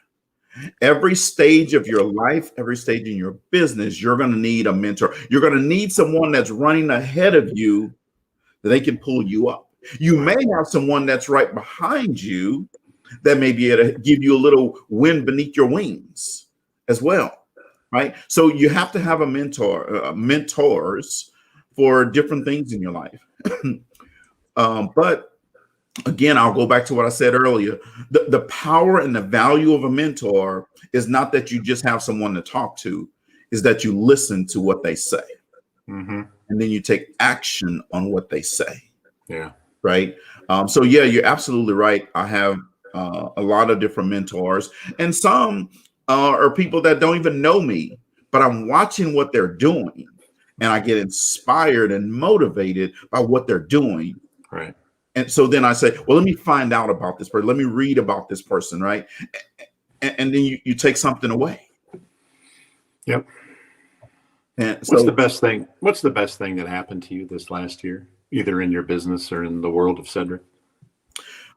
Every stage of your life, every stage in your business, you're going to need a mentor. You're going to need someone that's running ahead of you that they can pull you up. You may have someone that's right behind you that may be able to give you a little wind beneath your wings as well, right? So you have to have a mentors for different things in your life. But again, I'll go back to what I said earlier. The power and the value of a mentor is not that you just have someone to talk to, is that you listen to what they say. Mm-hmm. And then you take action on what they say. Yeah. Right. So, yeah, you're absolutely right. I have a lot of different mentors, and some are people that don't even know me, but I'm watching what they're doing and I get inspired and motivated by what they're doing. Right. And so then I say, well, let me find out about this person. Let me read about this person. Right. And then you take something away. Yep. And so what's the best thing that happened to you this last year, either in your business or in the world of Cedrick?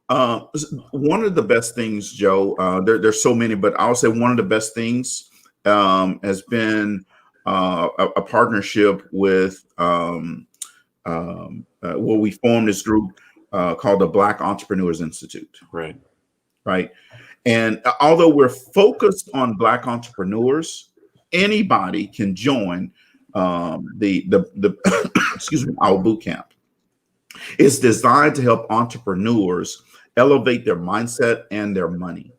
One of the best things, Joe, there's so many, but I'll say one of the best things has been a partnership with where we formed this group called the Black Entrepreneurs Institute. Right. Right. And although we're focused on Black entrepreneurs, anybody can join the excuse me, our boot camp. It's designed to help entrepreneurs elevate their mindset and their money.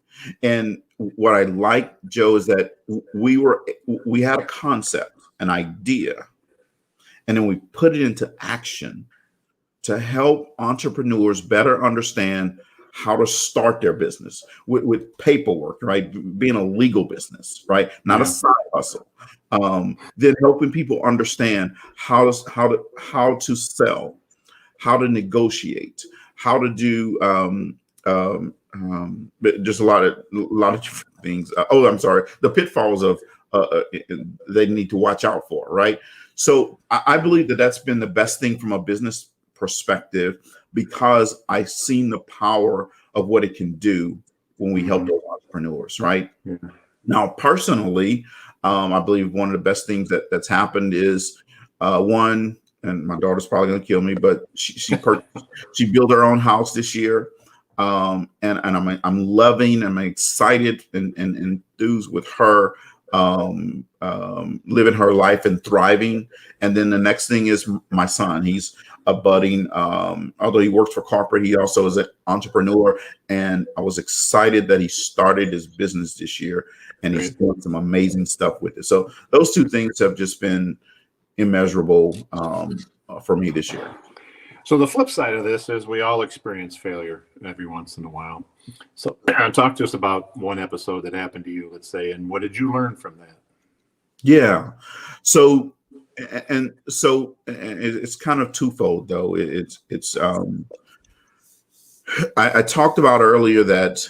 And what I like, Joe, is that we had a concept, an idea, and then we put it into action to help entrepreneurs better understand how to start their business with paperwork, right? Being a legal business, right? Not a side hustle. Then helping people understand how to sell, how to negotiate, how to do just a lot of different things. I'm sorry, the pitfalls of they need to watch out for, right? So I believe that that's been the best thing from a business perspective, because I've seen the power of what it can do when we help those entrepreneurs, right? Yeah. Now, personally, I believe one of the best things that's happened is one, and my daughter's probably going to kill me, but she built her own house this year, and I'm loving, I'm excited and enthused with her living her life and thriving. And then the next thing is my son. He's a budding, although he works for corporate, he also is an entrepreneur. And I was excited that he started his business this year, and he's doing some amazing stuff with it. So those two things have just been immeasurable for me this year. So the flip side of this is we all experience failure every once in a while. So talk to us about one episode that happened to you, let's say, and what did you learn from that? Yeah. So it's kind of twofold though. I talked about earlier that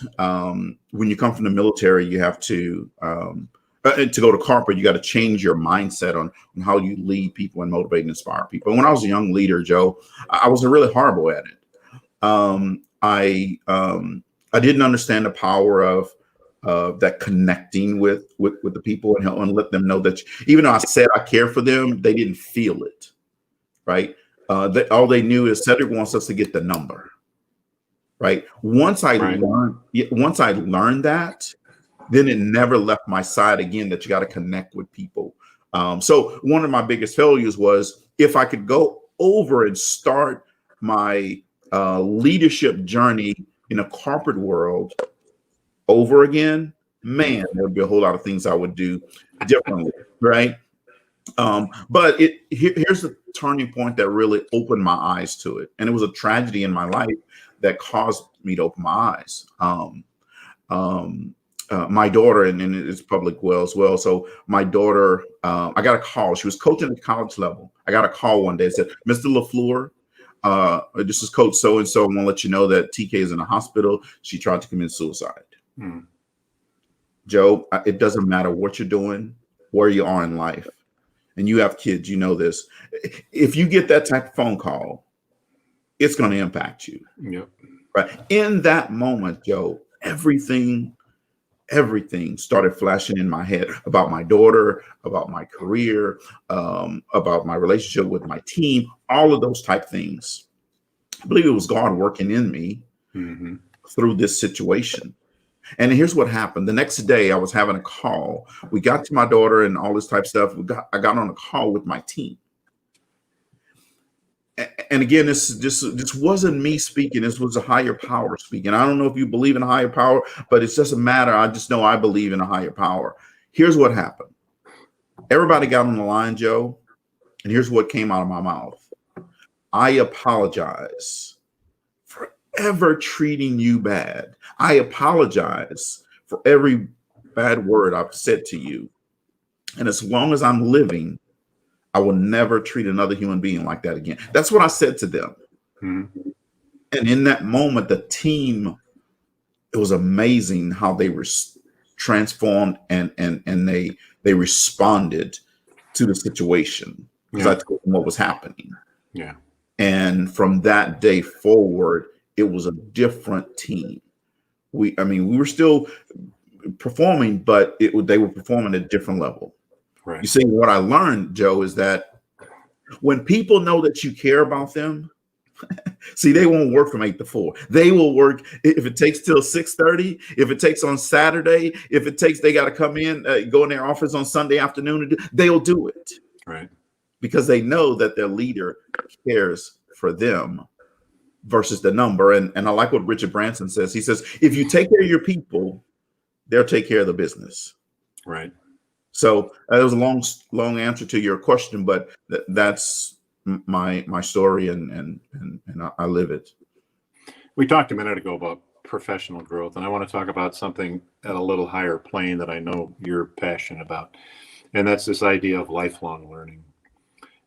when you come from the military, you have to go to corporate, you got to change your mindset on how you lead people and motivate and inspire people. And when I was a young leader, Joe, I was really horrible at it. I didn't understand the power of that connecting with the people and let them know that even though I said I care for them, they didn't feel it, right? All they knew is Cedrick wants us to get the number, right? Once I learned that, then it never left my side again, that you got to connect with people. So one of my biggest failures was if I could go over and start my leadership journey in a corporate world over again, man, there'd be a whole lot of things I would do differently, right? But here's the turning point that really opened my eyes to it. And it was a tragedy in my life that caused me to open my eyes. My daughter, and it's public well as well. So my daughter, I got a call. She was coaching at college level. I got a call one day. It said, Mr. LaFleur, this is Coach so-and-so. I want to let you know that TK is in the hospital. She tried to commit suicide. Joe, it doesn't matter what you're doing, where you are in life, and you have kids, you know this. If you get that type of phone call, it's going to impact you. Yep. Right. In that moment, Joe, everything started flashing in my head about my daughter, about my career, about my relationship with my team, all of those type things. I believe it was God working in me through this situation. And here's what happened. The next day I was having a call. We got to my daughter and all this type of stuff. I got on a call with my team. And again, this wasn't me speaking. This was a higher power speaking. I don't know if you believe in a higher power, but it doesn't matter. I just know I believe in a higher power. Here's what happened. Everybody got on the line, Joe, and here's what came out of my mouth. I apologize for ever treating you bad. I apologize for every bad word I've said to you. And as long as I'm living, I will never treat another human being like that again. That's what I said to them. And in that moment, the team, it was amazing how they were transformed and they responded to the situation because I told them what was happening. Yeah. And from that day forward, it was a different team. We were still performing, but they were performing at a different level. Right. You see, what I learned, Joe, is that when people know that you care about them, see, they won't work from 8 to 4. They will work if it takes till 6:30, if it takes on Saturday, if it takes they got to come in, go in their office on Sunday afternoon, they'll do it. Right. Because they know that their leader cares for them versus the number. And I like what Richard Branson says. He says, if you take care of your people, they'll take care of the business. Right. So that was a long answer to your question, but that's my story, and I live it. We talked a minute ago about professional growth, and I want to talk about something at a little higher plane that I know you're passionate about, and that's this idea of lifelong learning.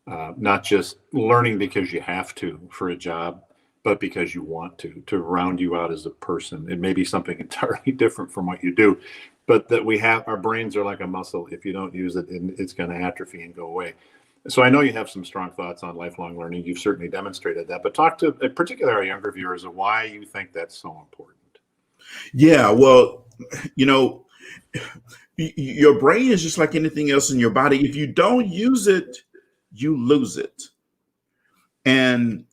Not just learning because you have to for a job, but because you want to round you out as a person. It may be something entirely different from what you do, but that our brains are like a muscle. If you don't use it, it's going to atrophy and go away. So I know you have some strong thoughts on lifelong learning. You've certainly demonstrated that, but talk to particularly our younger viewers of why you think that's so important. Yeah, well, your brain is just like anything else in your body. If you don't use it, you lose it. And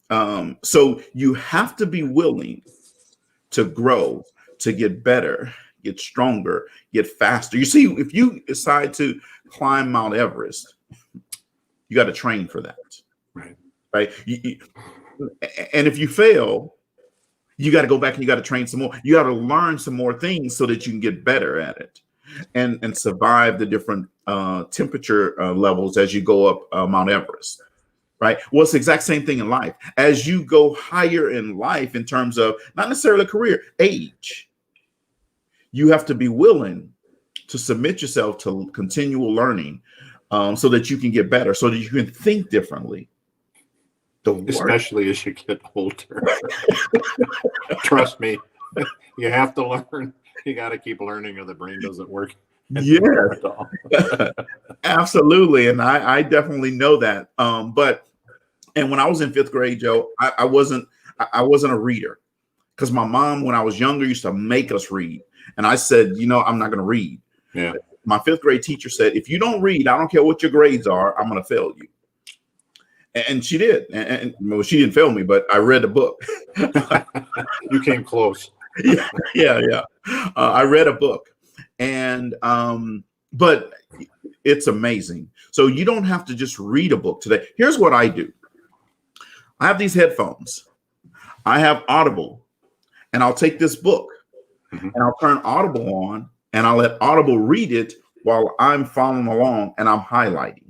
so you have to be willing to grow, to get better, get stronger, get faster. You see, if you decide to climb Mount Everest, you got to train for that. Right. And if you fail, you got to go back and you got to train some more. You got to learn some more things so that you can get better at it and survive the different temperature levels as you go up Mount Everest. Right. Well, it's the exact same thing in life. As you go higher in life in terms of not necessarily career, age, you have to be willing to submit yourself to continual learning so that you can get better, so that you can think differently. Especially as you get older. Trust me, you have to learn. You got to keep learning or the brain doesn't work. Yeah, absolutely. And I definitely know that. And when I was in 5th grade, Joe, I wasn't a reader because my mom, when I was younger, used to make us read. And I said, I'm not going to read. Yeah. My 5th grade teacher said, if you don't read, I don't care what your grades are, I'm going to fail you. And she did. And well, she didn't fail me, but I read a book. You came close. Yeah. I read a book. And but it's amazing. So you don't have to just read a book today. Here's what I do. I have these headphones. I have Audible, and I'll take this book and I'll turn Audible on and I'll let Audible read it while I'm following along and I'm highlighting.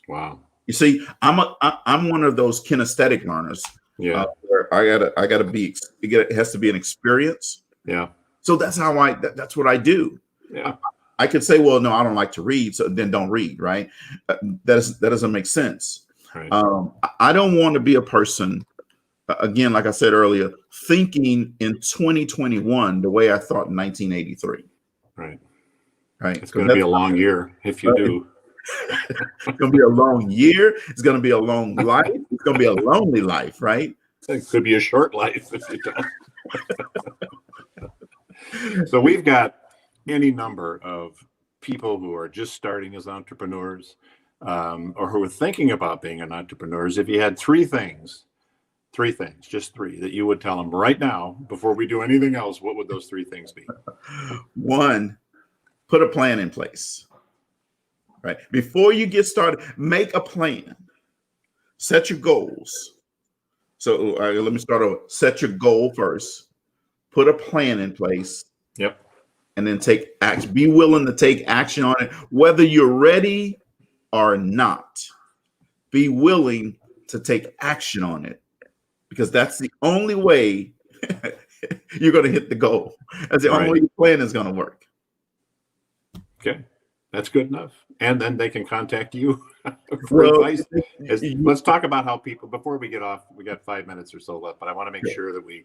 Wow. You see, I'm one of those kinesthetic learners. Yeah. Where I gotta be. It has to be an experience. Yeah. So that's how that's what I do. Yeah. I could say, well, no, I don't like to read, so then don't read, right? That doesn't make sense. Right. I don't want to be a person, again, like I said earlier, thinking in 2021 the way I thought in 1983. Right. Right. It's going to be a long year if you do. It's going to be a long year. It's going to be a long life. It's going to be a lonely life, right? It could be a short life if you don't. So we've got any number of people who are just starting as entrepreneurs or who are thinking about being an entrepreneur. If you had three things, just three that you would tell them right now before we do anything else, what would those three things be? One, put a plan in place. Right. Before you get started, make a plan. Set your goals. So let me start over. Set your goal first. Put a plan in place. Yep. And then take action. Be willing to take action on it, whether you're ready or not. Be willing to take action on it, because that's the only way you're going to hit the goal. That's the only way your plan is going to work. Okay. That's good enough. And then they can contact you for advice. Let's talk about how people, before we get off, we got 5 minutes or so left, but I want to make sure that we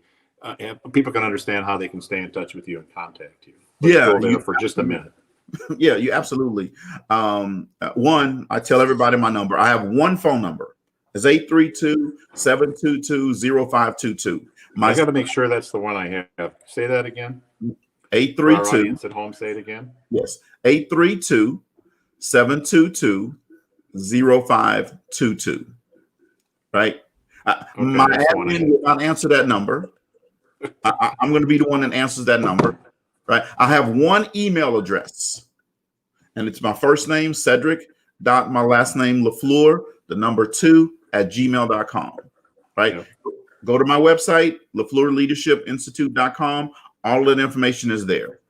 people can understand how they can stay in touch with you and contact you. Let's go there for just a minute. Yeah, you absolutely. One, I tell everybody my number. I have one phone number. It's 832-722-0522. I got to make sure that's the one I have. Say that again. 832. Our audience at home, say it again. Yes. 832-722-0522. Right. Okay, my admin will not answer that number. I'm going to be the one that answers that number. Right. I have one email address, and it's my first name, Cedrick, my last name, LaFleur, the number 2@gmail.com. Right. Yep. Go to my website, LaFleurLeadershipInstitute.com. All of that information is there.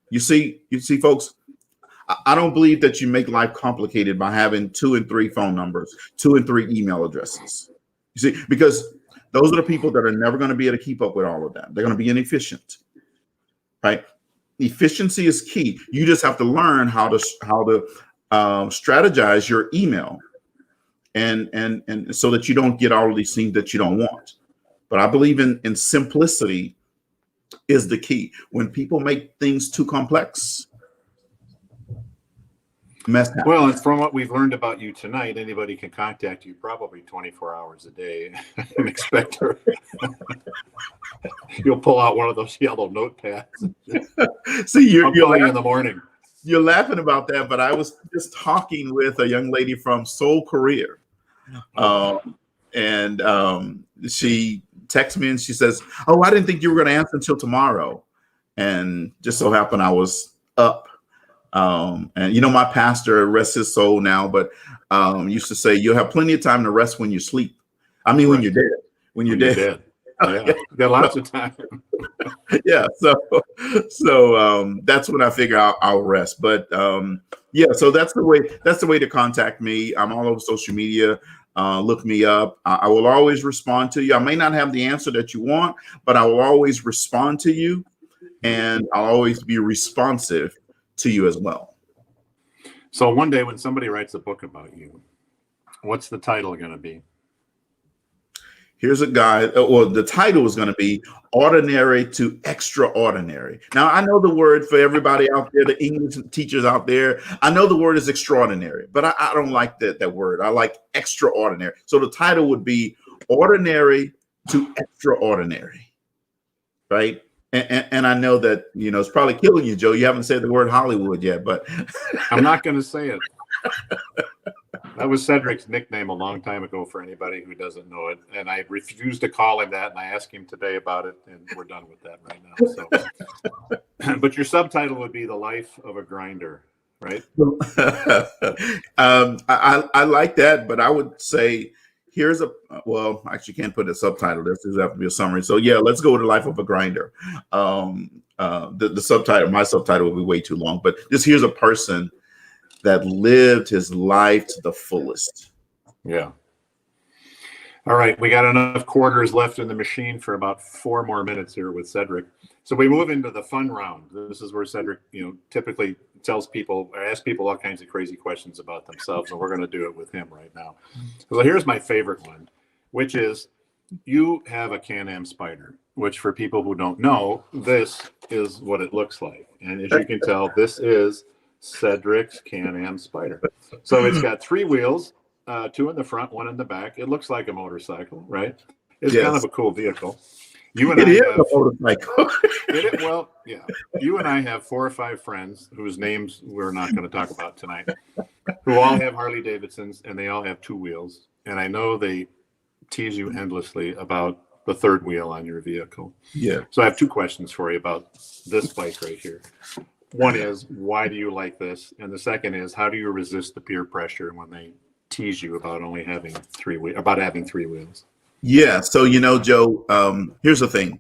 You see, folks, I don't believe that you make life complicated by having 2 and 3 phone numbers, 2 and 3 email addresses. You see, because those are the people that are never going to be able to keep up with all of that. They're going to be inefficient, right? Efficiency is key. You just have to learn how to strategize your email, and so that you don't get all of these things that you don't want. But I believe in simplicity is the key. When people make things too complex, mess happens. Well, and from what we've learned about you tonight, anybody can contact you probably 24 hours a day and expect her. You'll pull out one of those yellow notepads. See, you're laughing in the morning. You're laughing about that, but I was just talking with a young lady from Seoul, Korea, and she texts me and she says, "Oh, I didn't think you were going to answer until tomorrow." and just so happened I was up. And my pastor, rest his soul now, but used to say you'll have plenty of time to rest when you sleep. I mean, when Right. you're dead. When you're dead. Yeah, you got lots of time. Yeah, so that's when I figure I'll rest. But yeah, so that's the way to contact me. I'm all over social media. Look me up. I will always respond to you. I may not have the answer that you want, but I will always respond to you, and I'll always be responsive to you as well. So one day when somebody writes a book about you, what's the title going to be? Here's a guy, well, the title is going to be Ordinary to Extraordinary. Now, I know the word for everybody out there, the English teachers out there, I know the word is extraordinary, but I don't like that word. I like extraordinary. So the title would be Ordinary to Extraordinary, right? And I know that, it's probably killing you, Joe. You haven't said the word Hollywood yet, but I'm not going to say it. That was Cedrick's nickname a long time ago for anybody who doesn't know it. And I refused to call him that. And I asked him today about it. And we're done with that right now. So, but your subtitle would be The Life of a Grinder, right? I like that, but I would say here's well, I actually can't put a subtitle. This does have to be a summary. So yeah, let's go with The Life of a Grinder. The subtitle, my subtitle will be way too long, but here's a person that lived his life to the fullest. Yeah. All right. We got enough quarters left in the machine for about 4 more minutes here with Cedrick. So we move into the fun round. This is where Cedrick, typically tells people or asks people all kinds of crazy questions about themselves. And we're going to do it with him right now. So here's my favorite one, which is you have a Can-Am Spyder, which for people who don't know, this is what it looks like. And as you can tell, this is Cedrick's Can-Am Spyder. So it's got 3 wheels, 2 in the front, 1 in the back. It looks like a motorcycle, right? It's kind of a cool vehicle. You and I have a motorcycle. Well, yeah. You and I have 4 or 5 friends whose names we're not going to talk about tonight, who all have Harley Davidsons, and they all have 2 wheels. And I know they tease you endlessly about the 3rd wheel on your vehicle. Yeah. So I have 2 questions for you about this bike right here. One is, why do you like this? And the second is, how do you resist the peer pressure when they tease you about only having 3 wheels? Yeah. So, Joe, here's the thing.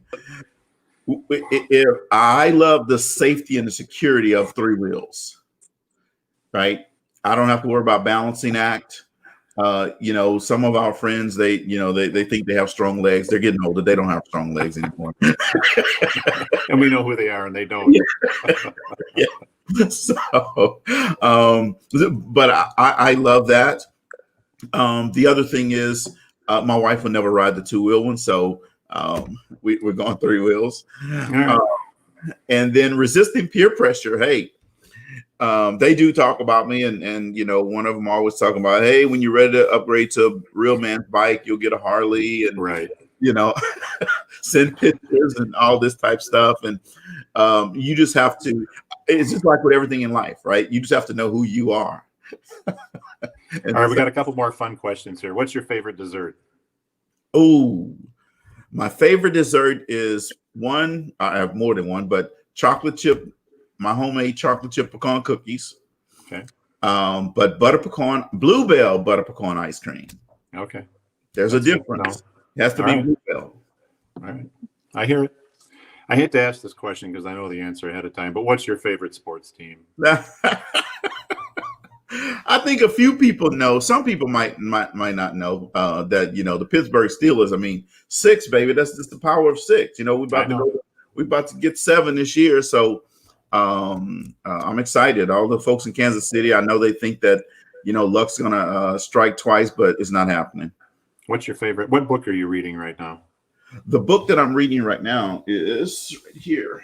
If I love the safety and the security of 3 wheels, right? I don't have to worry about balancing act. Some of our friends, they think they have strong legs. They're getting older. They don't have strong legs anymore. And we know who they are, and they don't. Yeah. So, but I love that. The other thing is, my wife will never ride the 2-wheel one, so we're going 3 wheels. Right. And then resisting peer pressure. Hey, they do talk about me, and one of them always talking about, hey, when you're ready to upgrade to a real man's bike, you'll get a Harley, and right. Send pictures and all this type stuff. And you just have to, it's just like with everything in life, right? You just have to know who you are. All right, we got a couple more fun questions here. What's your favorite dessert? Oh, my favorite dessert is one, I have more than one, but chocolate chip, my homemade chocolate chip pecan cookies. Okay. But Bluebell butter pecan ice cream. Okay. There's a difference. It has to be Bluebell. All right. I hear it. I hate to ask this question because I know the answer ahead of time, but what's your favorite sports team? I think a few people know. Some people might not know that the Pittsburgh Steelers. I mean, 6, baby. That's just the power of 6. We're about to get 7 this year. So I'm excited. All the folks in Kansas City, I know they think that luck's gonna strike twice, but it's not happening. What's your favorite? What book are you reading right now? The book that I'm reading right now is right here.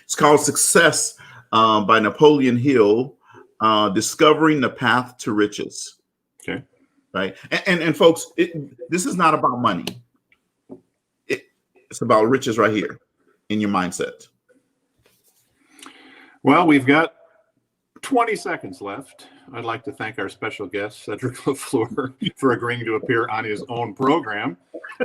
It's called Success by Napoleon Hill. Discovering the Path to Riches. Okay. Right. And folks, this is not about money. It's about riches right here in your mindset. Well, we've got 20 seconds left. I'd like to thank our special guest, Cedrick LaFleur, for agreeing to appear on his own program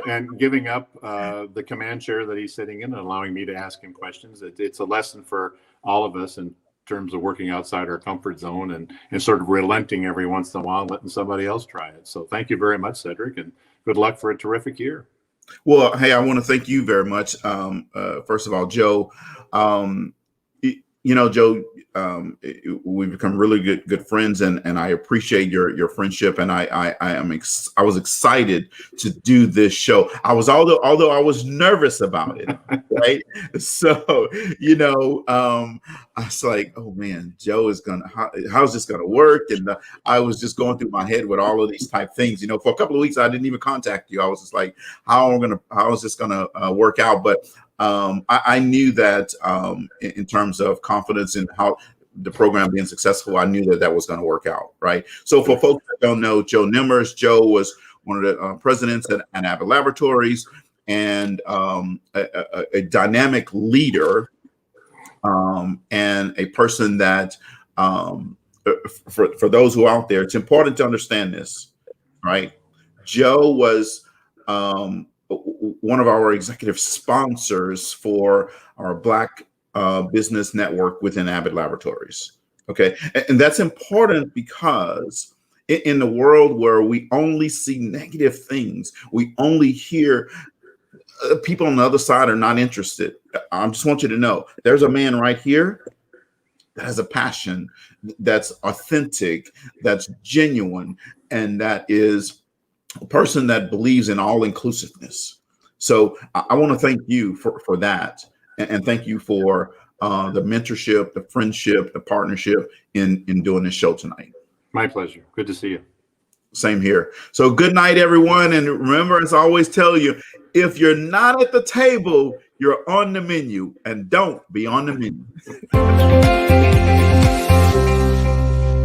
and giving up the command chair that he's sitting in and allowing me to ask him questions. It's a lesson for all of us in terms of working outside our comfort zone and sort of relenting every once in a while, letting somebody else try it. So thank you very much, Cedrick, and good luck for a terrific year. Well, hey, I want to thank you very much. First of all, Joe, Joe, we've become really good friends, and I appreciate your friendship. And I was excited to do this show. Although I was nervous about it, right? So, I was like, oh man, Joe is how's this gonna work? And I was just going through my head with all of these type things. For a couple of weeks, I didn't even contact you. I was just like, how is this gonna work out? But I knew that in terms of confidence in how the program being successful, I knew that was going to work out, right? So for folks that don't know, Joe Nemmers, Joe was one of the presidents at Abbott Laboratories and a dynamic leader and a person that, for those who are out there, it's important to understand this, right? Joe was one of our executive sponsors for our Black business network within Abbott Laboratories. Okay. And that's important because in the world where we only see negative things, we only hear people on the other side are not interested. I just want you to know there's a man right here that has a passion that's authentic, that's genuine, and that is a person that believes in all inclusiveness. So I want to thank you for that. And thank you for the mentorship, the friendship, the partnership in doing this show tonight. My pleasure. Good to see you. Same here. So good night, everyone. And remember, as I always tell you, if you're not at the table, you're on the menu, and don't be on the menu.